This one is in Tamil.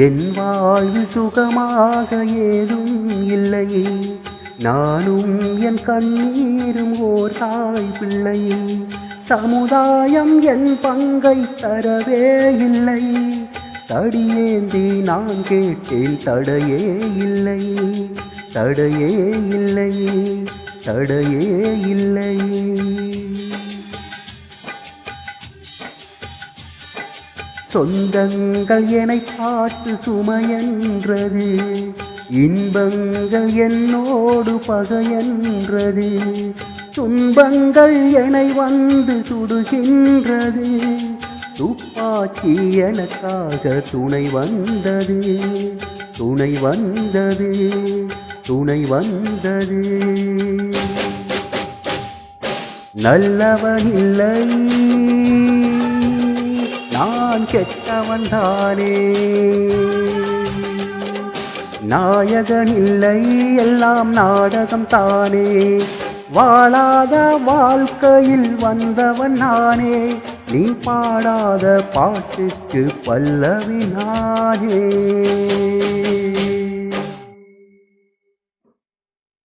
என் வாழ்வு சுகமாக ஏதும் இல்லை, நானும் என் கண்ணீரும் ஓர் தாய் பிள்ளை. சமுதாயம் என் பங்கை தரவே இல்லை, தடியேந்தி நான் கேட்டேன் தடையே இல்லை, தடையே இல்லை, தடையே இல்லை. சொந்தங்கள் என்னை பார்த்து சுமையென்றது, இன்பங்கள் என்னோடு பகையென்றது. துன்பங்கள் என்னை வந்து சுடுகின்றது, துப்பாக்கி எனக்காக துணை வந்தது, துணை வந்தது, துணை வந்தது. நல்லவன் இல்லை, நான் கெட்டவன் தானே. நாயகன் இல்லை, எல்லாம் நாடகம் தானே. வாழாத வாழ்க்கையில் வந்தவன் நானே, நீ பாடாத பாட்டுக்கு பல்லவி நானே.